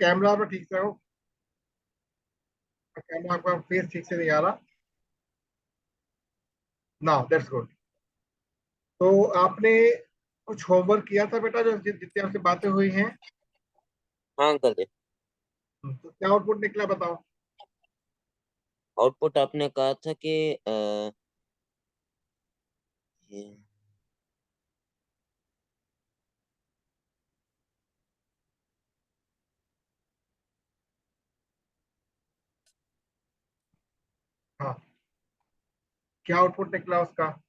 Camera पर ठीक से हो। कैमरा आपका फेस ठीक से नहीं आ रहा। Now that's good. तो आपने कुछ होमवर्क किया था बेटा, जो जितनी आपसे बातें हुई हैं? हाँ अंकल जी। तो क्या आउटपुट निकला बताओ। आउटपुट आपने कहा था कि ये- हाँ, क्या आउटपुट निकला उसका?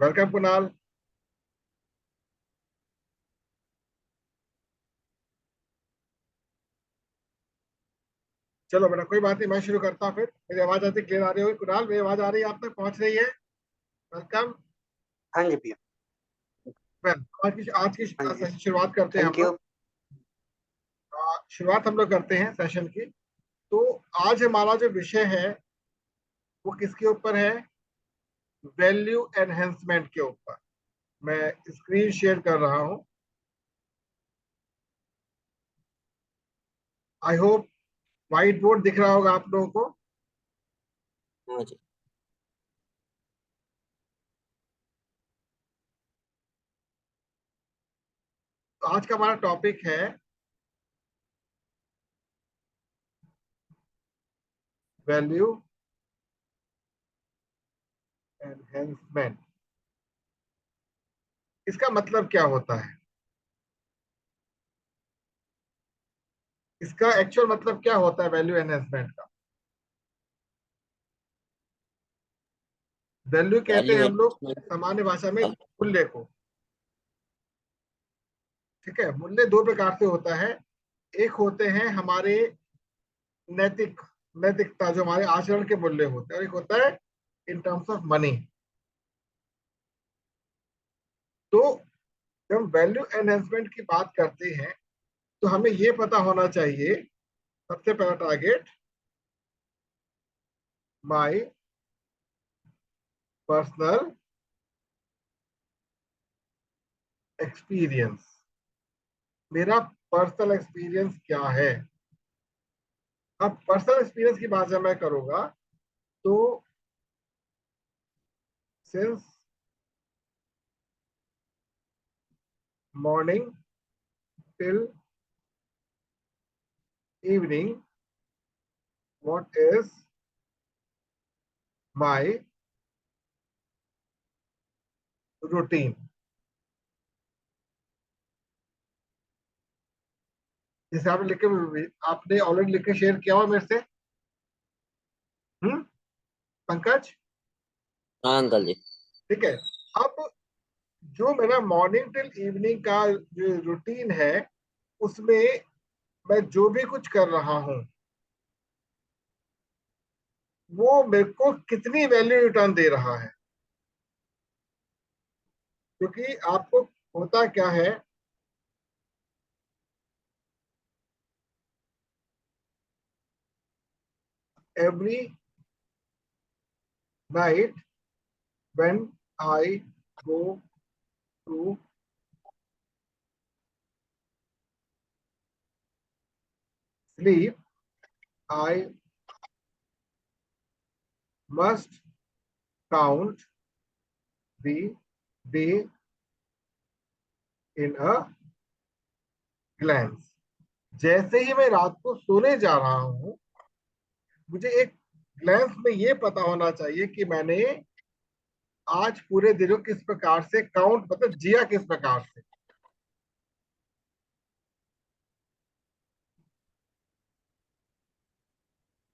वेलकम कुणाल। चलो बेटा, कोई बात नहीं, मैं शुरू करता हूँ। फिर मेरी आवाज आती क्लियर आ रही होगी कुणाल? मेरी आवाज आ रही है, आप तक पहुंच रही है? वेलकम। हाँ जी भैया। वेल, आज की हाँ जी। सेशन शुरुआत करते हैं हम थैंक यू। लोग। शुरुआत हम लोग करते हैं सेशन की। तो आज हमारा जो विषय है वो किसके ऊपर है? वैल्यू एनहेंसमेंट के ऊपर। मैं स्क्रीन शेयर कर रहा हूं। आई होप व्हाइट बोर्ड दिख रहा होगा आप लोगों को। हाँ जी। तो आज का हमारा टॉपिक है वैल्यू एनहेंसमेंट। इसका मतलब क्या होता है? इसका एक्चुअल मतलब क्या होता है वैल्यू एनहेंसमेंट का? वैल्यू कहते वैल्यू हैं हम लोग एडजस्टमेंट। सामान्य भाषा में मूल्य को। ठीक है, मूल्य दो प्रकार से होता है। एक होते हैं हमारे नैतिक नैतिकता, जो हमारे आचरण के मूल्य होते हैं, और एक होता है इन टर्म्स ऑफ मनी। तो जब हम वैल्यू एनहेंसमेंट की बात करते हैं तो हमें ये पता होना चाहिए, सबसे पहला टारगेट, माय पर्सनल एक्सपीरियंस। मेरा पर्सनल एक्सपीरियंस क्या है? अब पर्सनल एक्सपीरियंस की बात जब मैं करूंगा तो since morning till evening, what is my routine? जैसे आपने लिख के, आपने ऑलरेडी लिख के शेयर किया हुआ मेरे से। हम्म, पंकज? हाँ अंकल जी। ठीक है। अब जो मेरा मॉर्निंग टिल इवनिंग का जो रूटीन है, उसमें मैं जो भी कुछ कर रहा हूं वो मेरे को कितनी वैल्यू रिटर्न दे रहा है? क्योंकि आपको होता क्या है, every night when I go to sleep, I must count the day in a glance. जैसे ही मैं रात को सोने जा रहा हूं, मुझे एक ग्लैंस में ये पता होना चाहिए कि मैंने आज पूरे दिन को किस प्रकार से काउंट, मतलब जिया किस प्रकार से।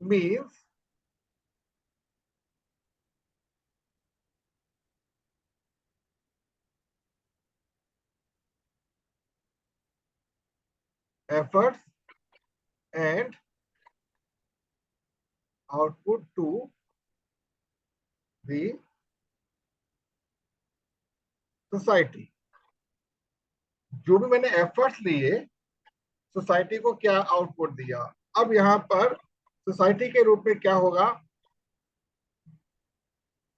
Means efforts and output to the society। जो भी मैंने एफर्ट्स लिए सोसाइटी को क्या आउटपुट दिया। अब यहाँ पर सोसाइटी के रूप में क्या होगा,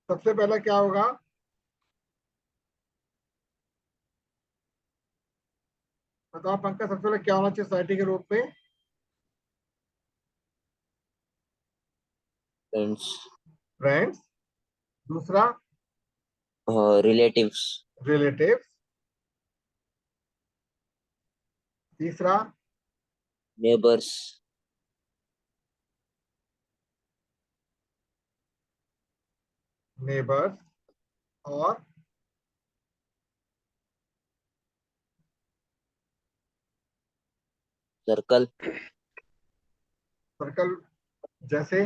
सबसे पहला क्या होगा, बताओ पंकज, सबसे पहले क्या होना चाहिए सोसाइटी के रूप में। फ्रेंड्स। फ्रेंड्स। दूसरा रिलेटिव्स। रिलेटिव्स। तीसरा नेबर्स। नेबर्स। और सर्कल। सर्कल, जैसे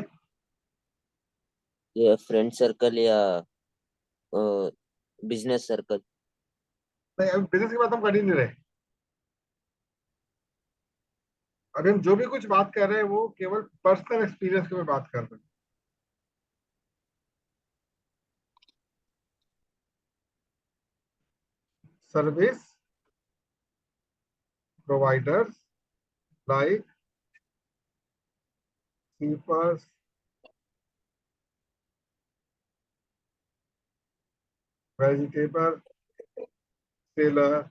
या फ्रेंड सर्कल या बिजनेस सर्कल। नहीं, अभी बिजनेस की बात हम कर ही नहीं रहे। अभी हम जो भी कुछ बात कर रहे हैं वो केवल पर्सनल एक्सपीरियंस की मैं बात कर रहे हैं। Service providers like keepers, vegetable seller,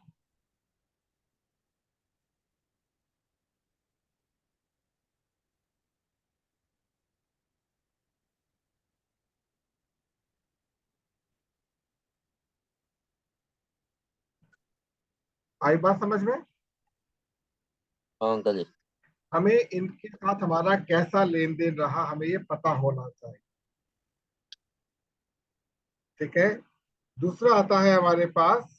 आई बात समझ में। हाँ अंकल जी। हमें इनके साथ हमारा कैसा लेन देन रहा हमें ये पता होना चाहिए। ठीक है। दूसरा आता है हमारे पास,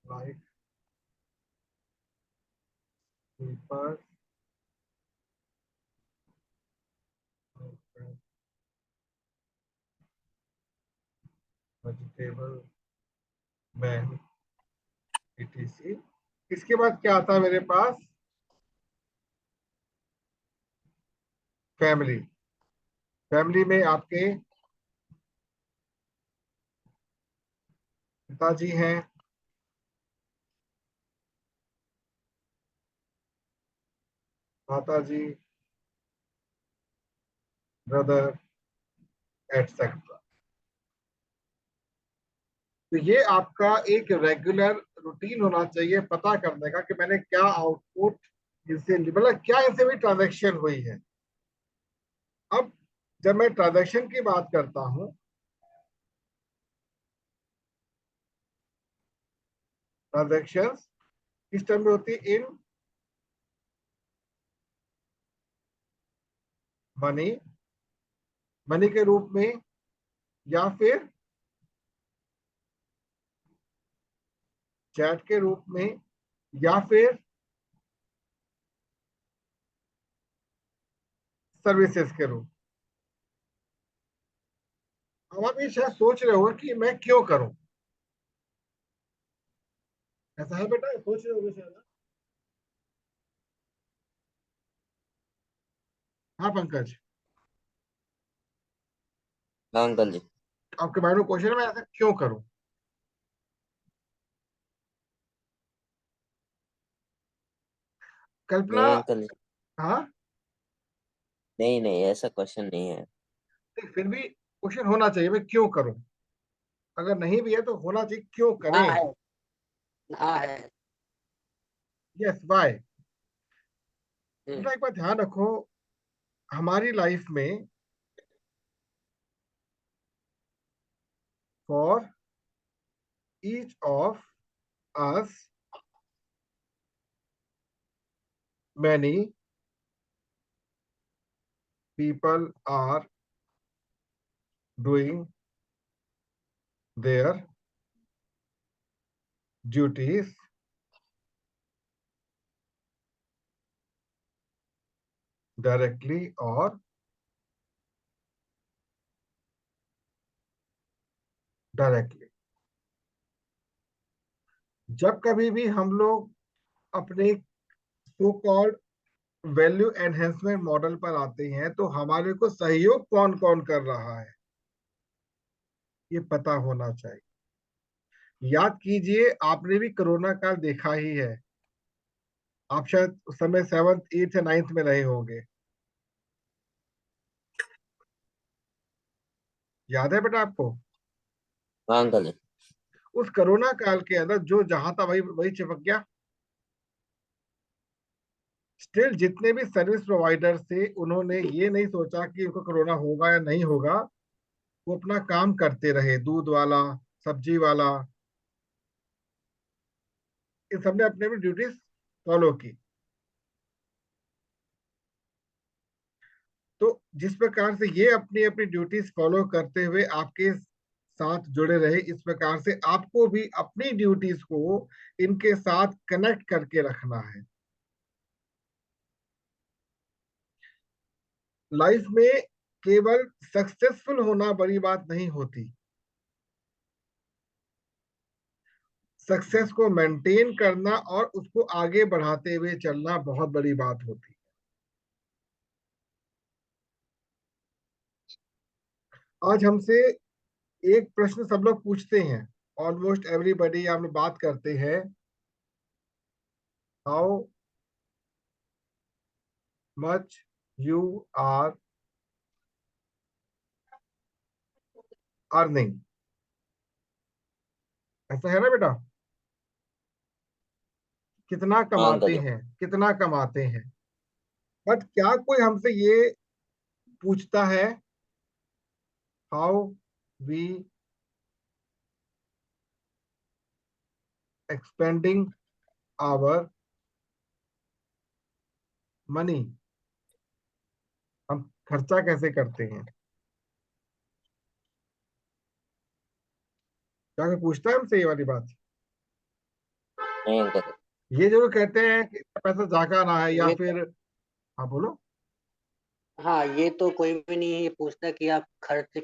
like keepers, vegetable man, etc। इसके बाद क्या आता है मेरे पास, फैमिली। फैमिली में आपके पिताजी हैं, माताजी, ब्रदर, एटसेट्रा। तो ये आपका एक रेगुलर रूटीन होना चाहिए पता करने का कि मैंने क्या आउटपुट इनसे, मतलब क्या इनसे भी ट्रांजैक्शन हुई है। अब जब मैं ट्रांजैक्शन की बात करता हूं, ट्रांजैक्शन किस टाइम में होती है, इन मनी, मनी के रूप में, या फिर चैट के रूप में, या फिर सर्विसेज के रूप। अब आप ये शायद सोच रहे हो कि मैं क्यों करूं, ऐसा है बेटा, सोच रहे हो शायद। हाँ पंकज, हाँ अंकल जी। आपके माइंड में क्वेश्चन है मैं ऐसा क्यों करूं। कल्पना। नहीं अंकल जी। हाँ, नहीं नहीं, ऐसा क्वेश्चन नहीं है। फिर भी क्वेश्चन होना चाहिए मैं क्यों करूं। अगर नहीं भी है तो होना चाहिए क्यों हाँ करें। है। हाँ है। Yes, bye. हम्म। बेटा एक बात ध्यान रखो, हमारी लाइफ में for each of us many people are doing their duties directly और डायरेक्टली। जब कभी भी हम लोग अपने so called value enhancement model पर आते हैं तो हमारे को सहयोग कौन कौन कर रहा है ये पता होना चाहिए। याद कीजिए, आपने भी कोरोना काल देखा ही है। आप शायद उस समय 7th 8th या 9th में रहे होंगे। याद है बेटा आपको? हाँ अंकल। उस कोरोना काल के अंदर जो जहां था वही वही चिपक गया। स्टिल जितने भी सर्विस प्रोवाइडर थे उन्होंने ये नहीं सोचा कि उनको कोरोना होगा या नहीं होगा। वो अपना काम करते रहे, दूध वाला, सब्जी वाला, इन सबने अपने अपनी ड्यूटीज फॉलो की। तो जिस प्रकार से ये अपनी अपनी ड्यूटीज फॉलो करते हुए आपके साथ जुड़े रहे, इस प्रकार से आपको भी अपनी ड्यूटीज को इनके साथ कनेक्ट करके रखना है। लाइफ में केवल सक्सेसफुल होना बड़ी बात नहीं होती, सक्सेस को मेंटेन करना और उसको आगे बढ़ाते हुए चलना बहुत बड़ी बात होती है। आज हमसे एक प्रश्न सब लोग पूछते हैं, ऑलमोस्ट एवरीबडी, हम लोग बात करते हैं, how much you are earning. ऐसा है ना बेटा? कितना हाँ कमाते अंकल। हैं, कितना कमाते हैं। बट क्या कोई हमसे ये पूछता है, how we expending our money, हम खर्चा कैसे करते हैं? क्या कोई पूछता है हमसे ये वाली बात? नहीं अंकल। ये जरूर कहते हैं कि इतना पैसा जागा ना है, या ये फिर। हाँ बोलो। हाँ, ये तो कोई भी नहीं ये पूछता कि आप खर्च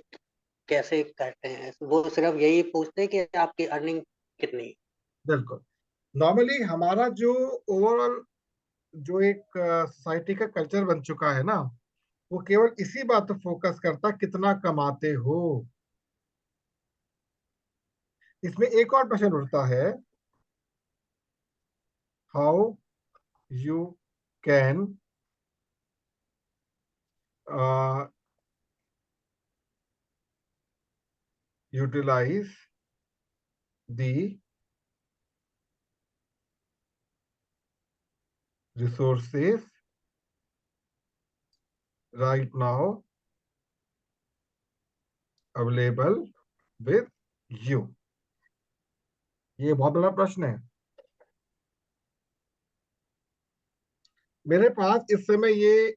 कैसे करते हैं। वो सिर्फ यही पूछते हैं कि आपकी अर्निंग कितनी है। बिल्कुल। नॉर्मली हमारा जो ओवरऑल जो एक सोसाइटी का कल्चर बन चुका है ना, वो केवल इसी बात पर फोकस करता कितना कमाते हो। इसमें एक और प्रश्न उठता है, how you can utilise the resources right now available with you. ये बहुत बड़ा प्रश्न है। मेरे पास इस समय ये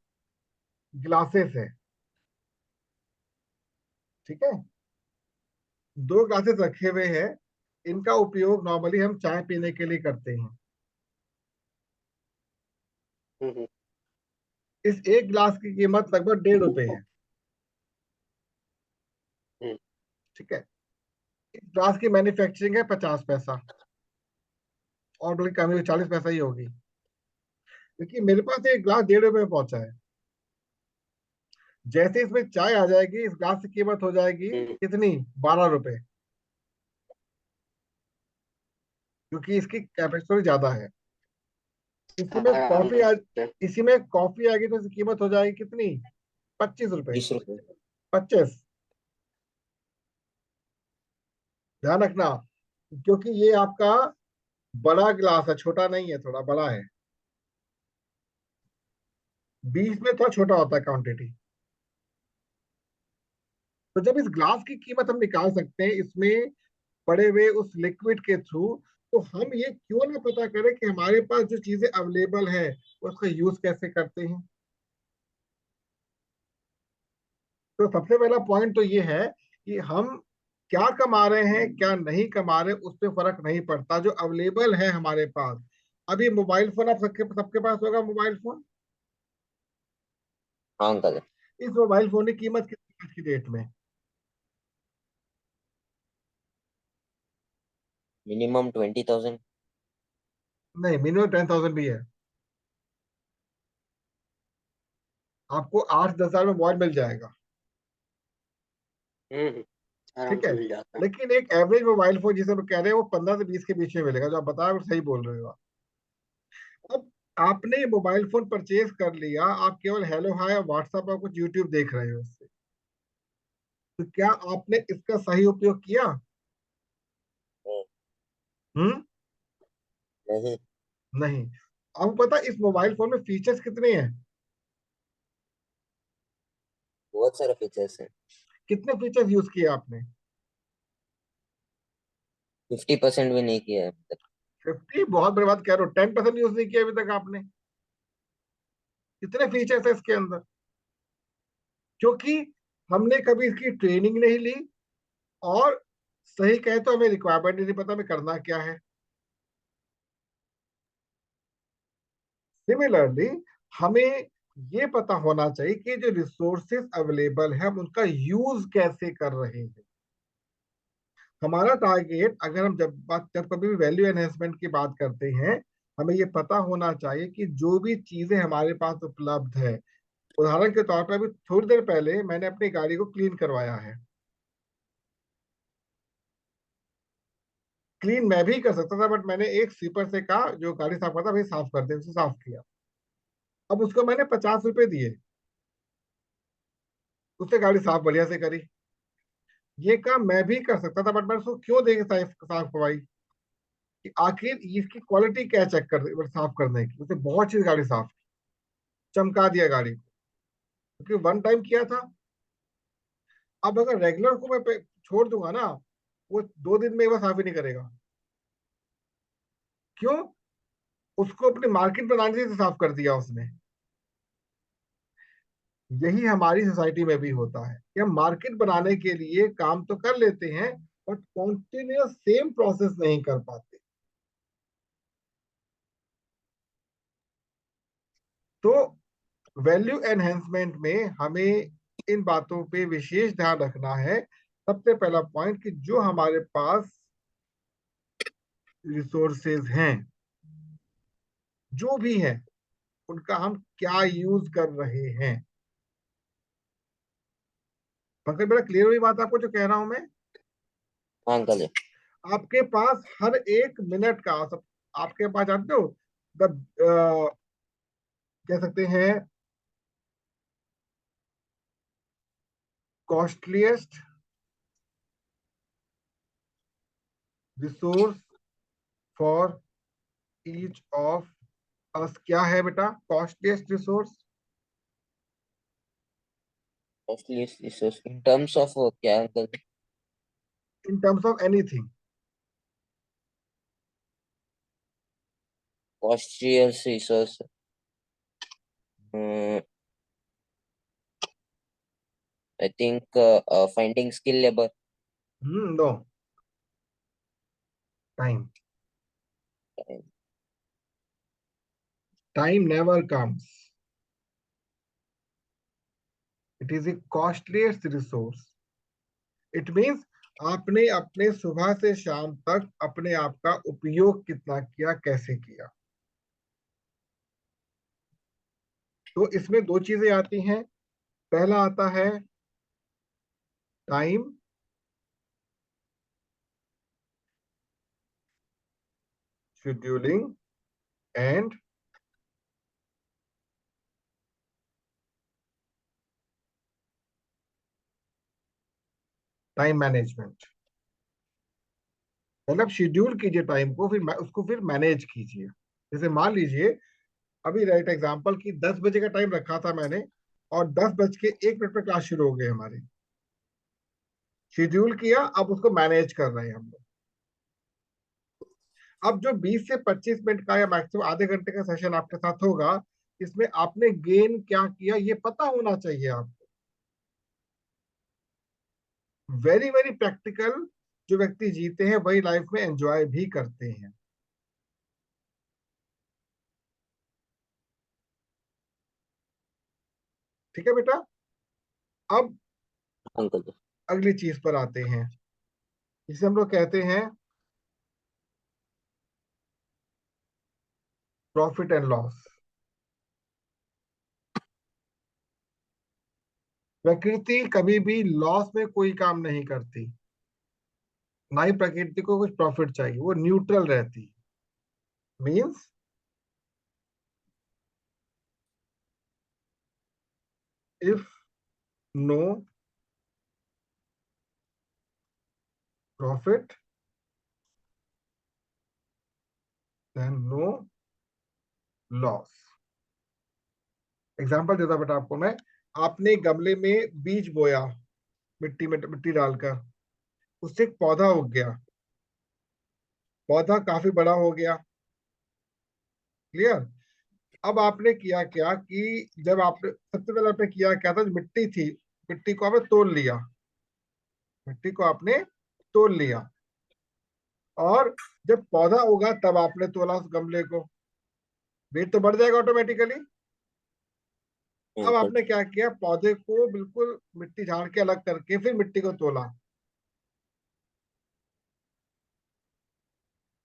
ग्लासेस है, ठीक है, 2 ग्लासेस रखे हुए हैं। इनका उपयोग नॉर्मली हम चाय पीने के लिए करते हैं। हम्म। इस एक ग्लास की कीमत लगभग 1.5 रुपए है, हम्म। ठीक है। इस ग्लास की मैन्युफैक्चरिंग है 50 पैसा, और बल्कि कमी 40 पैसा ही होगी। क्योंकि मेरे पास एक ग्लास 1.5 रुपए में पहुंचा है। जैसे इसमें चाय आ जाएगी, इस ग्लास की कीमत हो जाएगी हम्म। कितनी? 12 रुपए, क्योंकि इसकी कैपेसिटी ज्यादा है। इसी में आराम कॉफी आ से। इसी में कॉफी आ गई तो इसकी कीमत हो जाएगी कितनी? 25 रुपए। 20 रुपए। 25। ध्यान रखना, क्योंकि ये आपका बड़ा गिलास है, छोटा नहीं है, थोड़ा बड़ा है। 20 में थोड़ा छोटा होता है क्वांटिटी। तो जब इस ग्लास की कीमत हम निकाल सकते हैं इसमें पड़े हुए उस लिक्विड के थ्रू, तो हम ये क्यों ना पता करें कि हमारे पास जो चीजें अवेलेबल है उसका यूज कैसे करते हैं। तो सबसे पहला पॉइंट तो ये है कि हम क्या कमा रहे हैं क्या नहीं कमा रहे, उस पर फर्क नहीं पड़ता, जो अवेलेबल है हमारे पास। अभी मोबाइल फोन आप सबके सबके पास होगा, मोबाइल फोन। हाँ अंकल। इस मोबाइल फोन की कीमत कितनी है आज की डेट में? मिनिमम 20,000। नहीं, मिनिमम 10,000 भी है। आपको 8-10 हजार में मोबाइल मिल जाएगा, आराम ठीक से है। मिल जाता है। लेकिन एक एवरेज मोबाइल फोन जिसे हम कह रहे हैं वो 15 से 20 के बीच में मिलेगा, जो आप बता रहे हो सही बोल रहे हो। अब आपने ये मोबाइल फोन परचेज कर लिया, आप केवल हेलो हाय और व्हाट्सएप और कुछ यूट्यूब देख रहे हो उससे, तो क्या आपने इसका सही उपयोग किया? नहीं। हम्म। नहीं। नहीं। आपको पता है इस मोबाइल फोन में फीचर्स कितने हैं? बहुत सारे फीचर्स हैं। कितने फीचर्स यूज किए आपने? 50% भी नहीं किया है अभी तक। 50? बहुत बड़ी बात कह रहे हो, 10% यूज नहीं किया अभी तक आपने। कितने फीचर्स है इसके अंदर? क्योंकि हमने कभी इसकी ट्रेनिंग नहीं ली, और सही कहे तो हमें रिक्वायरमेंट ही नहीं पता हमें करना क्या है। सिमिलरली हमें ये पता होना चाहिए कि जो रिसोर्सेज अवेलेबल है हम उनका यूज कैसे कर रहे हैं। हमारा टारगेट, अगर हम जब कभी भी वैल्यू एनहेंसमेंट की बात करते हैं, हमें ये पता होना चाहिए कि जो भी चीजें हमारे पास उपलब्ध है, उदाहरण के तौर पर अभी थोड़ी देर पहले मैंने अपनी गाड़ी को क्लीन करवाया है। क्लीन मैं भी कर सकता था, बट मैंने एक स्वीपर से कहा जो गाड़ी साफ करता भाई साफ कर दे, उसे साफ किया। अब उसको मैंने 50 रुपए दिए, उसने गाड़ी साफ बढ़िया से करी। ये काम मैं भी कर सकता था, बट मैंने उसको क्यों देके साफ साफ करवाई? कि आखिर इसकी क्वालिटी क्या चेक कर साफ करने की, उसने बहुत चीज गाड़ी साफ चमका दिया गाड़ी को, क्योंकि वन टाइम किया था। अब अगर रेगुलर को मैं छोड़ दूंगा ना, वो 2 दिन में एक बार साफ ही नहीं करेगा। क्यों? उसको अपनी मार्केट बनाने से साफ कर दिया उसने। यही हमारी सोसाइटी में भी होता है कि हम मार्केट बनाने के लिए काम तो कर लेते हैं, बट कॉन्टिन्यूस सेम प्रोसेस नहीं कर पाते। तो वैल्यू एनहेंसमेंट में हमें इन बातों पे विशेष ध्यान रखना है। सबसे पहला पॉइंट कि जो हमारे पास रिसोर्सेज हैं, जो भी हैं, उनका हम क्या यूज कर रहे हैं। पंकज बड़ा क्लियर हुई बात आपको जो कह रहा हूं मैं? हाँ अंकल जी। आपके पास हर एक मिनट का सब, आपके पास जानते हो द कह सकते हैं costliest resource for each of us क्या है बेटा? Costliest resource costly resource in terms of क्या uncle ji? In terms of anything. Costly resource, I think finding skill labour. No. Time. Time never comes, it is a costliest resource. It means आपने अपने सुबह से शाम तक अपने आप का उपयोग कितना किया, कैसे किया। तो इसमें दो चीजें आती हैं। पहला आता है time, scheduling and time management. मतलब शेड्यूल कीजिए टाइम को, फिर उसको फिर मैनेज कीजिए। जैसे मान लीजिए, अभी राइट एग्जांपल की 10 बजे का टाइम रखा था मैंने, और 10 बज के 1 मिनट पे क्लास शुरू हो गई हमारी। शेड्यूल किया, अब उसको मैनेज कर रहे हैं हम लोग। अब जो 20 से 25 मिनट का या मैक्सिमम आधे घंटे का सेशन आपके साथ होगा, इसमें आपने गेन क्या किया ये पता होना चाहिए आपको। Very very practical. जो व्यक्ति जीते हैं वही लाइफ में एंजॉय भी करते हैं। ठीक है बेटा। अब अंकल जी। अगली चीज पर आते हैं, जिसे हम लोग कहते हैं प्रॉफिट एंड लॉस। प्रकृति कभी भी लॉस में कोई काम नहीं करती, ना ही प्रकृति को कुछ प्रॉफिट चाहिए, वो न्यूट्रल रहती है। Means if no profit then no loss. Example देता बेटा आपको मैं। आपने गमले में बीज बोया, मिट्टी में मिट्टी डालकर, उससे एक पौधा उग गया, पौधा काफी बड़ा हो गया। क्लियर? अब आपने किया क्या कि जब आपने सबसे पहले आपने किया क्या था, जो मिट्टी थी, मिट्टी को आपने तोड़ लिया, मिट्टी को आपने तोड़ लिया, और जब पौधा उगा तब आपने तोला उस गमले को, वेट तो बढ़ जाएगा ऑटोमेटिकली। अब अंकल। आपने क्या किया, पौधे को बिल्कुल मिट्टी झाड़ के अलग करके फिर मिट्टी को तोला।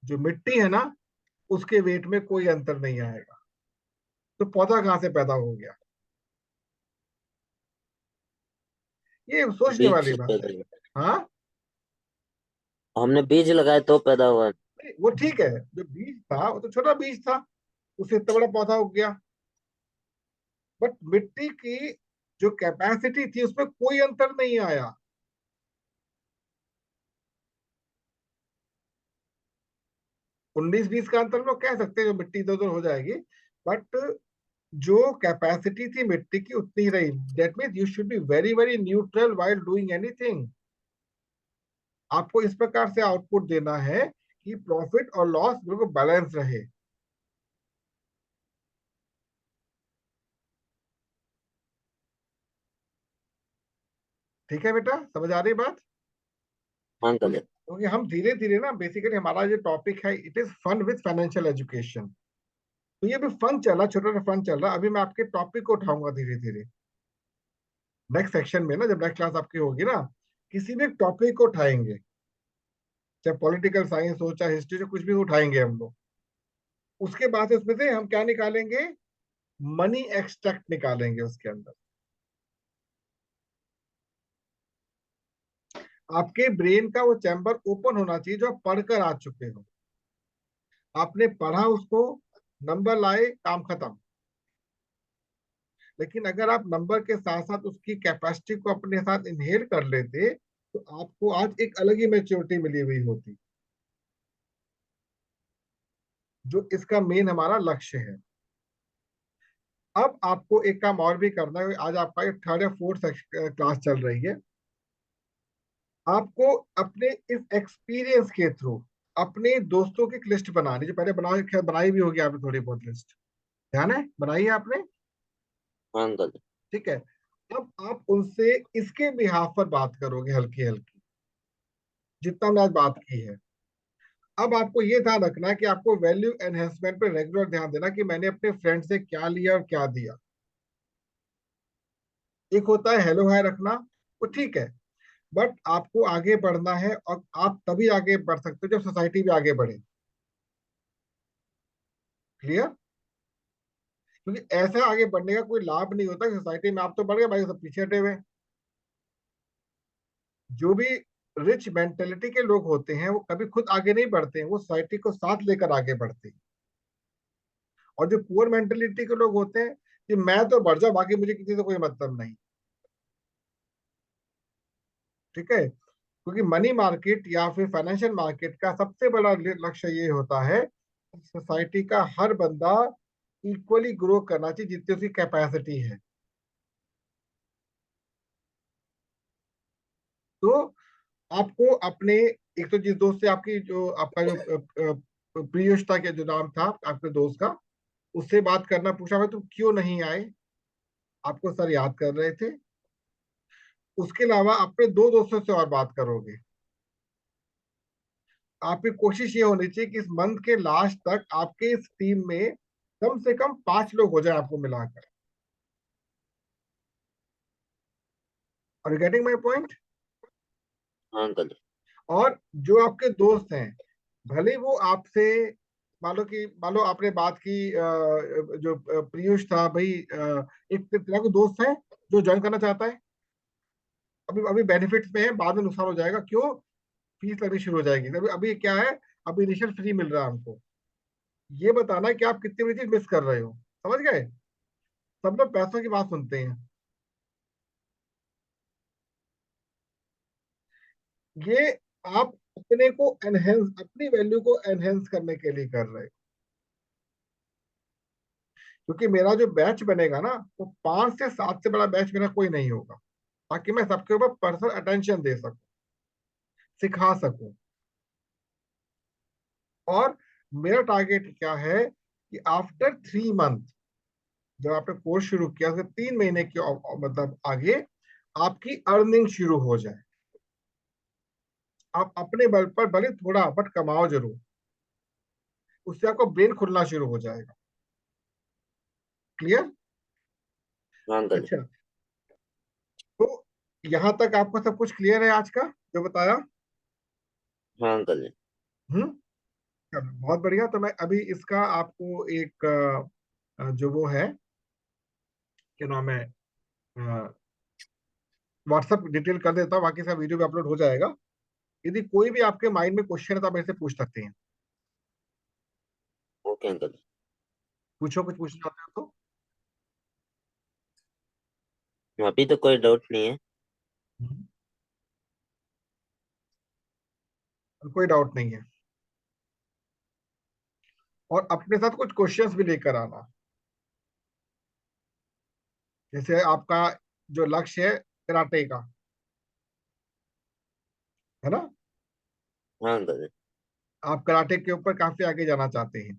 जो मिट्टी है ना, उसके वेट में कोई अंतर नहीं आएगा। तो पौधा कहाँ से पैदा हो गया? ये सोचने बीज वाली से बात पैदा है। हुआ। हाँ, हमने बीज लगाए तो पैदा हुआ। वो ठीक है, जो बीज था वो तो छोटा बीज था, उससे इतना बड़ा पौधा उग गया। बट मिट्टी की जो कैपेसिटी थी उसमें कोई अंतर नहीं आया। 19-20 का अंतर लोग कह सकते हैं, जो मिट्टी इधर उधर हो जाएगी, बट जो कैपेसिटी थी मिट्टी की उतनी ही रही। That means you should be very very neutral while doing anything. आपको इस प्रकार से आउटपुट देना है कि प्रॉफिट और लॉस बिल्कुल बैलेंस रहे। ठीक है बेटा, समझ आ रही बात? हाँ अंकल। क्योंकि हम धीरे धीरे ना, बेसिकली हमारा जो टॉपिक है, it is fun with financial education. तो ये भी फन चला, छोटा सा फन चल रहा। अभी मैं आपके टॉपिक को उठाऊंगा धीरे धीरे। नेक्स्ट सेक्शन में ना, जब नेक्स्ट क्लास आपकी होगी ना, किसी भी एक टॉपिक को उठाएंगे, चाहे पॉलिटिकल साइंस हो चाहे हिस्ट्री हो, कुछ भी उठाएंगे हम लोग। उसके बाद उसमें से हम क्या निकालेंगे? मनी एक्सट्रैक्ट निकालेंगे उसके अंदर। आपके ब्रेन का वो चैम्बर ओपन होना चाहिए जो आप पढ़कर आ चुके हो। आपने पढ़ा उसको, नंबर लाए, काम खत्म। लेकिन अगर आप नंबर के साथ साथ उसकी कैपेसिटी को अपने साथ इनहेल कर लेते, तो आपको आज एक अलग ही मैच्योरिटी मिली हुई होती, जो इसका मेन हमारा लक्ष्य है। अब आपको एक काम और भी करना है। आज आपका ये थर्ड या फोर्थ क्लास चल रही है। आपको अपने इस एक्सपीरियंस के थ्रू अपने दोस्तों की लिस्ट बनानी, जो पहले बनाई भी होगी आपने थोड़ी बहुत लिस्ट, ध्यान है, बनाई है आपने? हाँ अंकल। ठीक है। अब आप उनसे इसके बिहाफ पर बात करोगे, हल्की हल्की, जितना हमने आज बात की है। अब आपको ये ध्यान रखना है कि आपको वैल्यू एनहेंसमेंट पे रेगुलर ध्यान देना कि मैंने अपने फ्रेंड से क्या लिया और क्या दिया। एक होता है हेलो हाय रखना, वो ठीक है, बट आपको आगे बढ़ना है, और आप तभी आगे बढ़ सकते हो जब सोसाइटी भी आगे बढ़े। क्लियर? क्योंकि ऐसा आगे बढ़ने का कोई लाभ नहीं होता कि सोसाइटी में आप तो बढ़ गए, भाई सब पीछे हटे हुए हैं। जो भी रिच मेंटेलिटी के लोग होते हैं वो कभी खुद आगे नहीं बढ़ते हैं, वो सोसाइटी को साथ लेकर आगे बढ़ते हैं। और जो पुअर मेंटेलिटी के लोग होते हैं कि मैं तो बढ़ जाऊं, बाकी मुझे किसी से कोई मतलब नहीं। ठीक है? क्योंकि मनी मार्केट या फिर फाइनेंशियल मार्केट का सबसे बड़ा लक्ष्य ये होता है, सोसाइटी का हर बंदा इक्वली ग्रो करना चाहिए जितनी उसकी कैपेसिटी है। तो आपको अपने, एक तो जिस दोस्त से आपकी जो आपका जो पीयूष था, क्या जो नाम था आपके दोस्त का, उससे बात करना, पूछा भाई तुम क्यों नहीं आए, आपको सर याद कर रहे थे। उसके अलावा अपने दो दोस्तों से और बात करोगे। आपकी कोशिश ये होनी चाहिए कि इस मंथ के लास्ट तक आपके इस टीम में कम से कम 5 लोग हो जाए आपको मिलाकर। और गेटिंग माई पॉइंट? हाँ अंकल। और जो आपके दोस्त हैं, भले वो आपसे, मान लो आपने बात की, जो पीयूष था भाई, एक तेरा कोई दोस्त है जो ज्वाइन करना चाहता है, अभी अभी बेनिफिट्स में है, बाद में नुकसान हो जाएगा। क्यों? फीस लगनी शुरू हो जाएगी। अभी अभी क्या है, अभी इनिशियल फ्री मिल रहा है हमको। ये बताना है कि आप कितनी बड़ी चीज मिस कर रहे हो। समझ गए? सब लोग पैसों की बात सुनते हैं। ये आप अपने को एनहेंस, अपनी वैल्यू को एनहेंस करने के लिए कर रहे हो। क्योंकि मेरा जो बैच बनेगा ना, वो 5 से 7 से बड़ा बैच मेरा कोई नहीं होगा, ताकि मैं सबके ऊपर पर्सनल अटेंशन दे सकूं, सिखा सकूं। और मेरा टारगेट क्या है कि आफ्टर 3 मंथ, जब आपने कोर्स शुरू किया उसके 3 महीने के मतलब आगे आपकी अर्निंग शुरू हो जाए। आप अपने बल पर भले थोड़ा बट कमाओ जरूर, उससे आपका ब्रेन खुलना शुरू हो जाएगा। क्लियर? हाँ अंकल जी। अच्छा, तो यहां तक आपको सब कुछ क्लियर है आज का जो बताया? हाँ अंकल जी। हम्म। चलो, बहुत बढ़िया। तो मैं अभी इसका आपको एक जो वो है, क्या नाम है, व्हाट्सएप डिटेल कर देता हूँ, बाकी सब वीडियो भी अपलोड हो जाएगा। यदि कोई भी आपके माइंड में क्वेश्चन है तो आप मेरे से पूछ सकते हैं। ओके अंकल जी। पूछो, कुछ पूछना चाहते हो तो। अभी तो कोई डाउट नहीं है। हम्म। कोई डाउट नहीं है। और अपने साथ कुछ क्वेश्चंस भी लेकर आना। जैसे आपका जो लक्ष्य है कराटे का, है ना? हाँ अंकल जी। आप कराटे के ऊपर काफी आगे जाना चाहते हैं।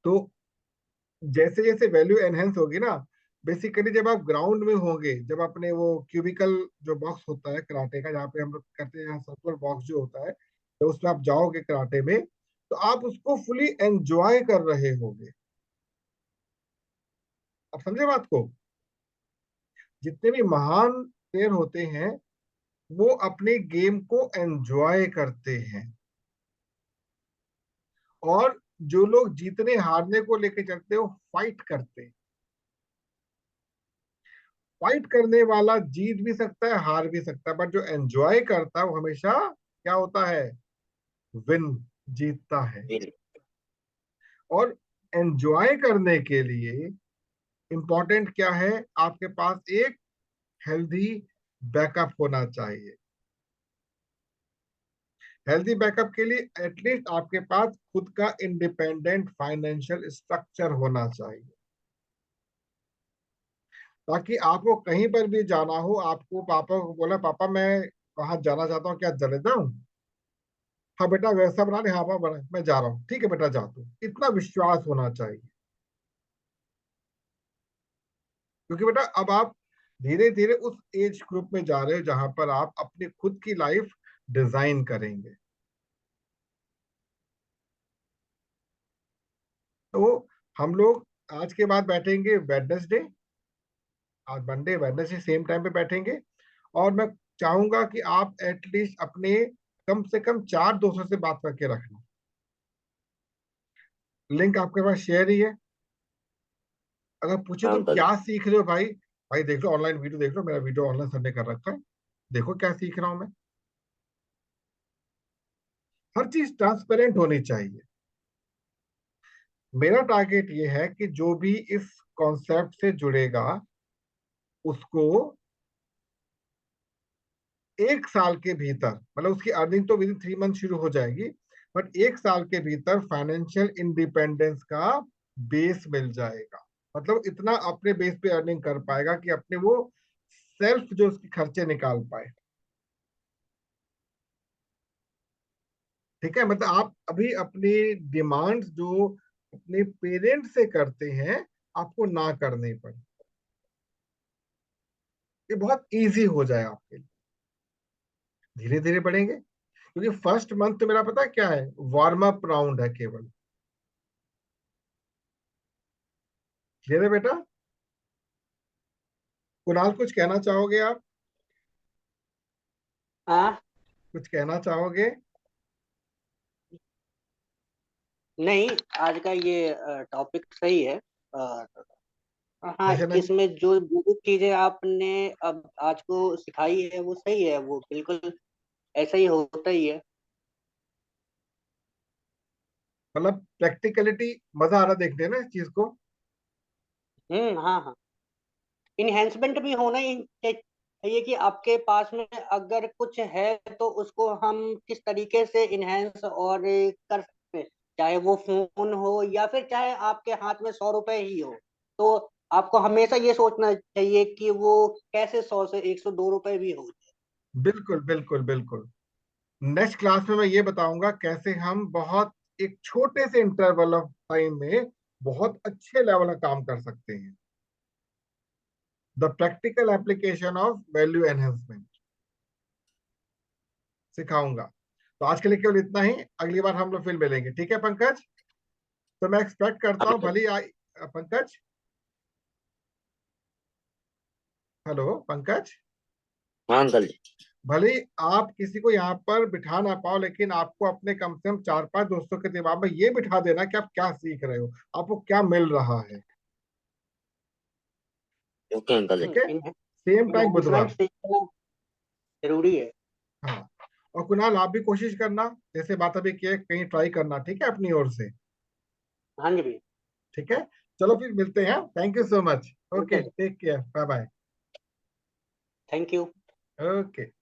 तो जैसे जैसे वैल्यू एनहेंस होगी ना, बेसिकली जब आप ग्राउंड में होंगे, जब अपने वो क्यूबिकल जो बॉक्स होता है कराटे का, जहाँ पे हम लोग करते हैं, सर्कुलर बॉक्स जो होता है, तो उसमें आप जाओगे कराटे में, तो आप उसको फुली एंजॉय कर रहे होगे। आप समझे बात को? जितने भी महान प्लेयर होते हैं, वो अपने गेम को एंजॉय करते हैं। और जो लोग जीतने हारने को लेके चलते हो, फाइट करते हैं। फाइट करने वाला जीत भी सकता है, हार भी सकता है, बट जो एंजॉय करता है वो हमेशा क्या होता है? विन, जीतता है। बिल। और एंजॉय करने के लिए इंपॉर्टेंट क्या है? आपके पास एक हेल्दी बैकअप होना चाहिए। हेल्दी बैकअप के लिए एटलीस्ट आपके पास खुद का इंडिपेंडेंट फाइनेंशियल स्ट्रक्चर होना चाहिए, ताकि आपको कहीं पर भी जाना हो, आपको पापा को बोला पापा मैं वहां जाना चाहता हूँ, क्या चले जाऊं? हाँ बेटा वैसा बना ले, हाँ पापा बना, मैं जा रहा हूँ, ठीक है बेटा जा तू। इतना विश्वास होना चाहिए। क्योंकि बेटा अब आप धीरे धीरे उस एज ग्रुप में जा रहे हो जहां पर आप अपनी खुद की लाइफ डिजाइन करेंगे। तो हम लोग आज के बाद बैठेंगे वेडनेसडे, आज मंडे वेडनेसडे सेम टाइम पे बैठेंगे। और मैं चाहूंगा कि आप एटलीस्ट अपने कम से कम 4 दोस्तों से बात करके रखना। लिंक आपके पास शेयर ही है। अगर पूछे हाँ तुम अंकल जी। क्या सीख रहे हो भाई, भाई देख लो ऑनलाइन वीडियो, देख लो मेरा वीडियो ऑनलाइन सबने कर रखा है, देखो क्या सीख रहा हूं मैं। हर चीज ट्रांसपेरेंट होनी चाहिए। मेरा टारगेट ये है कि जो भी इस कॉन्सेप्ट से जुड़ेगा, उसको 1 साल के भीतर, मतलब उसकी अर्निंग तो विद इन 3 मंथ शुरू हो जाएगी, बट 1 साल के भीतर फाइनेंशियल इंडिपेंडेंस का बेस मिल जाएगा। मतलब इतना अपने बेस पे अर्निंग कर पाएगा कि अपने वो सेल्फ जो उसके खर्चे निकाल पाए। ठीक है? मतलब आप अभी अपनी डिमांड्स जो अपने पेरेंट्स से करते हैं, आपको ना करने पड़े। ये बहुत इजी हो जाए आपके लिए। धीरे धीरे बढ़ेंगे। क्योंकि फर्स्ट मंथ तो मेरा पता है क्या है, वार्म अप राउंड है केवल। क्लियर है बेटा? कुणाल कुछ कहना चाहोगे आप? हाँ। कुछ कहना चाहोगे? नहीं, आज का ये टॉपिक सही है। हाँ, जैसे मैंने, इसमें जो जो चीजें आपने अब आज को सिखाई है वो सही है, वो बिल्कुल ऐसा ही होता ही है। मतलब प्रैक्टिकलिटी, मजा आ रहा देखने ना इस चीज को। हाँ हाँ, इनहेंसमेंट भी होना ही चाहिए कि आपके पास में अगर कुछ है तो उसको हम किस तरीके से इनहेंस और कर सकते हैं। चाहे वो फोन हो या फिर चाहे आपके हाथ में 100 रुपए ही हो, तो आपको हमेशा ये सोचना चाहिए कि वो कैसे 100 से 102 रुपए भी हो। बिल्कुल बिल्कुल बिल्कुल। नेक्स्ट क्लास में मैं ये बताऊंगा कैसे हम बहुत एक छोटे से इंटरवल ऑफ टाइम में बहुत अच्छे लेवल का काम कर सकते हैं। The practical application of value enhancement सिखाऊंगा। तो आज के लिए केवल इतना ही, अगली बार हम लोग फिर मिलेंगे, ठीक है पंकज? तो मैं एक्सपेक्ट करता हूँ हाँ भले पंकज, हेलो पंकज, हाँ अंकल जी। भले ही आप किसी को यहाँ पर बिठा ना पाओ, लेकिन आपको अपने कम से कम 4-5 दोस्तों के दिमाग में ये बिठा देना कि आप क्या सीख रहे हो, आपको क्या मिल रहा है। ओके अंकल जी। ठीक है, सेम टाइम इन्हेंसमेंट बुधवार। सीखना जरूरी है। हाँ, और कुणाल आप भी कोशिश करना, जैसे बात अभी की है, कहीं ट्राई करना, ठीक है, अपनी ओर से। हाँ जी भैया। ठीक है, चलो फिर मिलते हैं, थैंक यू सो मच। ठीक ओके, है, take care, bye bye. Thank you. Okay.